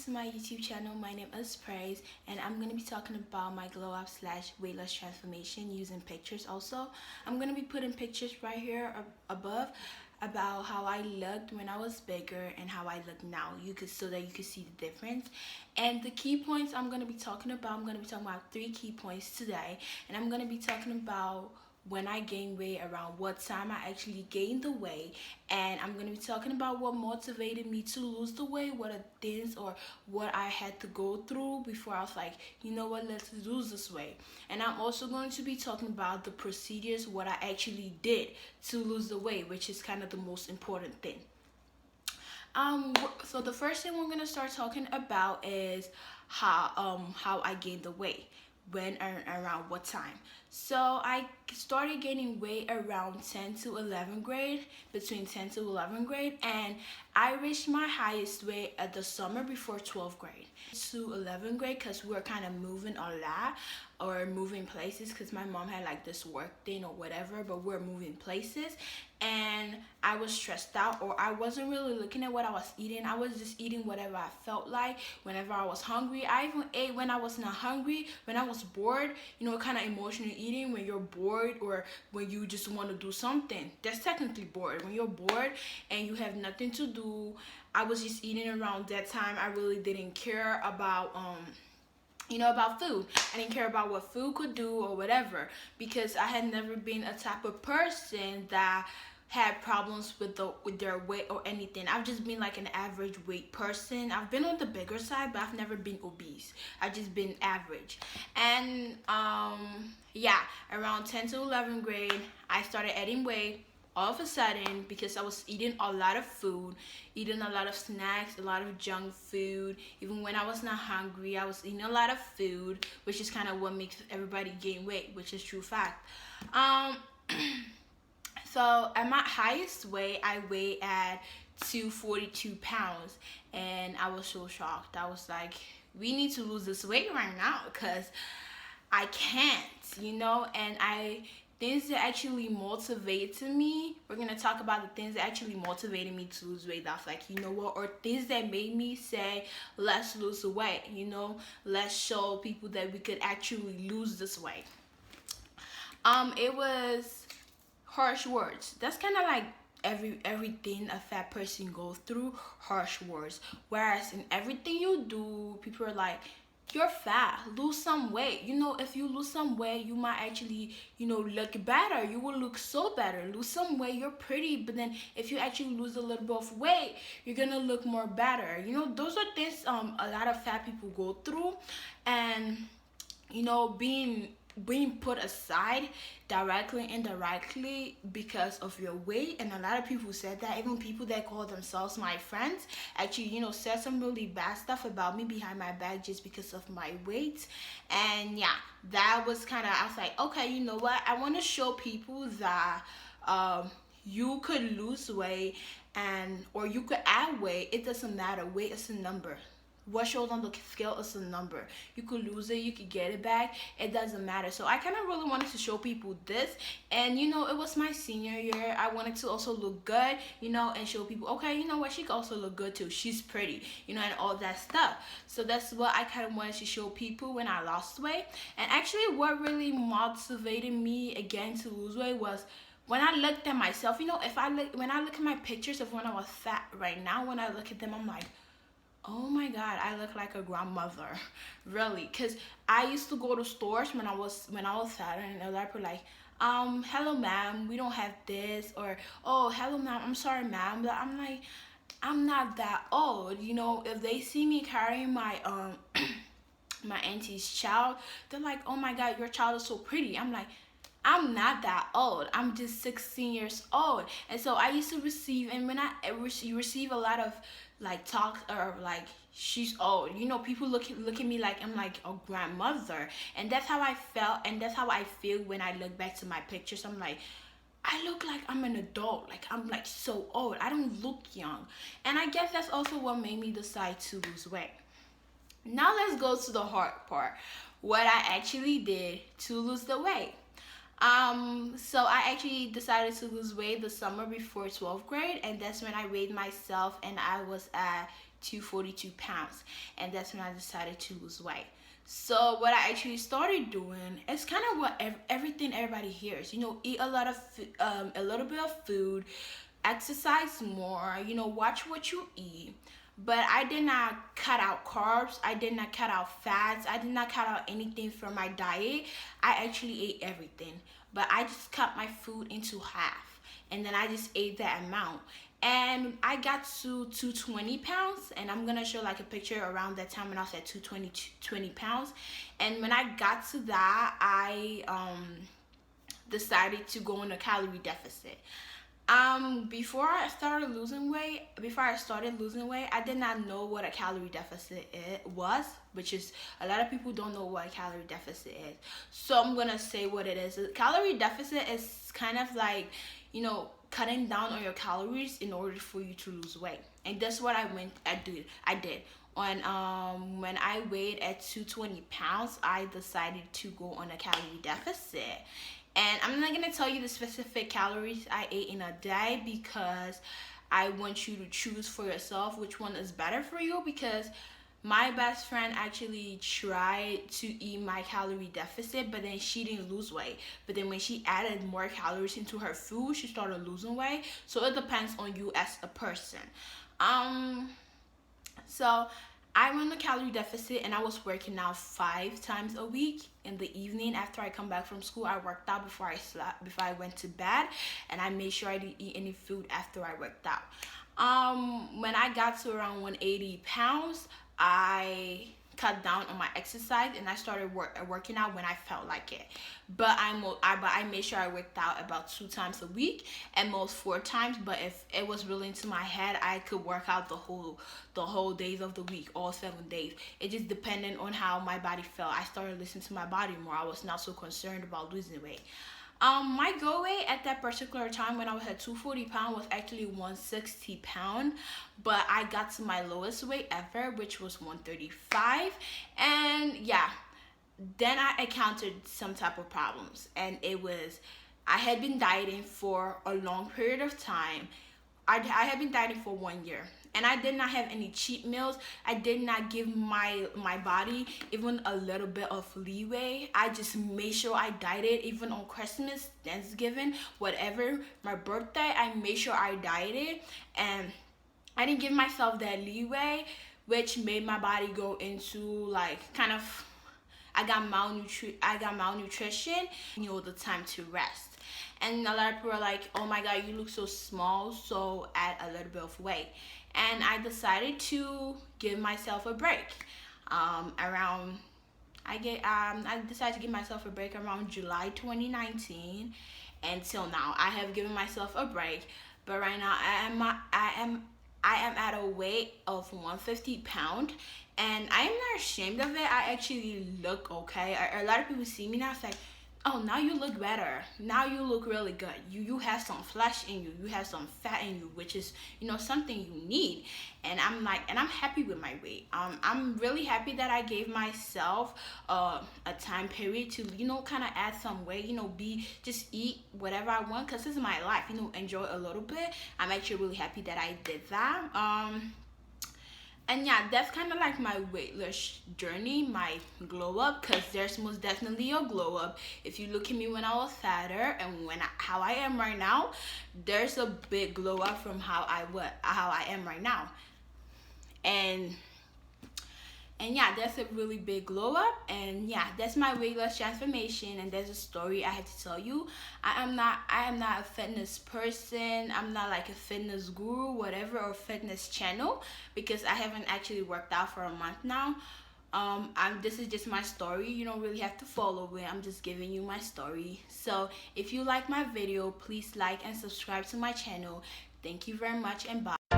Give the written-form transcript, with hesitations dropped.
to my YouTube channel. My name is Praise, and I'm going to be talking about my glow up / weight loss transformation using pictures. Also, I'm going to be putting pictures right here above about how I looked when I was bigger and how I look now. So that you can see the difference. And the key points I'm going to be talking about, 3 key points today, and I'm going to be talking about when I gained weight, around what time I actually gained the weight, and I'm going to be talking about what motivated me to lose the weight, what are things or what I had to go through before I was like, you know what, let's lose this weight. And I'm also going to be talking about the procedures, what I actually did to lose the weight, which is kind of the most important thing. So the first thing we're going to start talking about is how I gained the weight. When around what time. So I started gaining weight around 10 to 11th grade, between 10 to 11th grade, and I reached my highest weight at the summer before 12th grade to 11th grade, because we were kind of moving a lot or moving places, because my mom had like this work thing or whatever, but we're moving places, and I was stressed out, or I wasn't really looking at what I was eating. I was just eating whatever I felt like whenever I was hungry. I even ate when I was not hungry, when I was bored, kind of emotional eating when you're bored or when you just want to do something. That's technically bored. When you're bored and you have nothing to do, I was just eating around that time. I really didn't care about about food. I didn't care about what food could do or whatever, because I had never been a type of person that had problems with their weight or anything. I've just been like an average weight person. I've been on the bigger side, but I've never been obese. I've just been average. And yeah, around 10 to 11th grade, I started adding weight all of a sudden, because I was eating a lot of food, eating a lot of snacks, a lot of junk food. Even when I was not hungry, I was eating a lot of food, which is kind of what makes everybody gain weight, which is true fact. So at my highest weight, I weighed at 242 pounds, and I was so shocked. I was like, we need to lose this weight right now, because I can't, and things that actually motivated me. We're gonna talk about the things that actually motivated me to lose weight. That's like, or things that made me say, let's lose the weight. Let's show people that we could actually lose this weight. It was harsh words. That's kind of like everything a fat person goes through, harsh words. Whereas in everything you do, people are like, you're fat, lose some weight. If you lose some weight, you might actually, look better. You will look so better. Lose some weight, you're pretty. But then if you actually lose a little bit of weight, you're gonna look more better. Those are things a lot of fat people go through. And being put aside directly and indirectly because of your weight. And a lot of people said that. Even people that call themselves my friends actually said some really bad stuff about me behind my back just because of my weight. And yeah, that was kind of, I was like, okay, you know what, I want to show people that you could lose weight or you could add weight. It doesn't matter. Weight is a number. What shows on the scale is a number. You could lose it, you could get it back. It doesn't matter. So I kind of really wanted to show people this. And it was my senior year. I wanted to also look good, and show people, okay, you know what, she could also look good too. She's pretty, and all that stuff. So that's what I kind of wanted to show people when I lost weight. And actually what really motivated me again to lose weight was when I looked at myself. When I look at my pictures of when I was fat right now, when I look at them, I'm like, oh my god, I look like a grandmother. Really. Because I used to go to stores when I was fat, and a lot of people like, hello ma'am, we don't have this, or oh, hello ma'am, I'm sorry ma'am. But I'm like, I'm not that old. If they see me carrying my my auntie's child, they're like, oh my god, your child is so pretty. I'm like, I'm not that old. I'm just 16 years old. And so I used to receive, and when you receive a lot of like talk or like, she's old, people look at me like I'm like a grandmother. And that's how I felt, and that's how I feel when I look back to my pictures. I'm like, I look like I'm an adult. Like, I'm like so old. I don't look young. And I guess that's also what made me decide to lose weight. Now let's go to the hard part. What I actually did to lose the weight. So I actually decided to lose weight the summer before 12th grade, and that's when I weighed myself, and I was at to 42 pounds, and that's when I decided to lose weight. So what I actually started doing is kind of what everything everybody hears. Eat a lot of a little bit of food, exercise more. Watch what you eat. But I did not cut out carbs. I did not cut out fats. I did not cut out anything from my diet. I actually ate everything. But I just cut my food into half. And then I just ate that amount. And I got to 220 pounds. And I'm going to show like a picture around that time when I was at 220 pounds. And when I got to that, I decided to go on a calorie deficit. Before I started losing weight, I did not know what a calorie deficit was, which is a lot of people don't know what a calorie deficit is. So I'm gonna say what it is. A calorie deficit is kind of like, cutting down on your calories in order for you to lose weight. And that's what I did. When I weighed at 220 pounds, I decided to go on a calorie deficit. And I'm not going to tell you the specific calories I ate in a day, because I want you to choose for yourself which one is better for you, because my best friend actually tried to eat my calorie deficit, but then she didn't lose weight. But then when she added more calories into her food, she started losing weight. So it depends on you as a person. So I went on a calorie deficit, and I was working out 5 times a week. In the evening after I come back from school, I worked out before I slept, before I went to bed, and I made sure I didn't eat any food after I worked out. When I got to around 180 pounds, I cut down on my exercise, and I started working out when I felt like it. But I made sure I worked out about 2 times a week, and most 4 times. But if it was really into my head, I could work out the whole days of the week, all 7 days. It just depended on how my body felt. I started listening to my body more. I was not so concerned about losing weight. My goal weight at that particular time when I was at 240 pounds was actually 160 pounds, but I got to my lowest weight ever, which was 135. And yeah, then I encountered some type of problems, and it was, I had been dieting for a long period of time. I had been dieting for 1 year, and I did not have any cheat meals. I did not give my body even a little bit of leeway. I just made sure I dieted, even on Christmas, Thanksgiving, whatever, my birthday, I made sure I dieted, and I didn't give myself that leeway, which made my body go into like kind of, I got malnutrition, the time to rest. And a lot of people are like, oh my God, you look so small, so add a little bit of weight. And I decided to give myself a break. I decided to give myself a break around July 2019 until now. I have given myself a break, but right now I am at a weight of 150 pounds, and I am not ashamed of it. I actually look okay. A lot of people see me now, it's like, oh, now you look better. Now you look really good. You have some flesh in you. You have some fat in you, which is, something you need. And I'm happy with my weight. I'm really happy that I gave myself a time period to, kind of add some weight, just eat whatever I want, because this is my life, enjoy a little bit. I'm actually really happy that I did that. And yeah, that's kind of like my weight loss journey, my glow up, because there's most definitely a glow up. If you look at me when I was fatter and how I am right now, there's a big glow up from how I am right now. And yeah, that's a really big glow up. And yeah, that's my weight loss transformation, and there's a story I had to tell you. I am not a fitness person. I'm not like a fitness guru, whatever, or fitness channel, because I haven't actually worked out for a month now. This is just my story. You don't really have to follow it. I'm just giving you my story. So if you like my video, please like and subscribe to my channel. Thank you very much, and bye.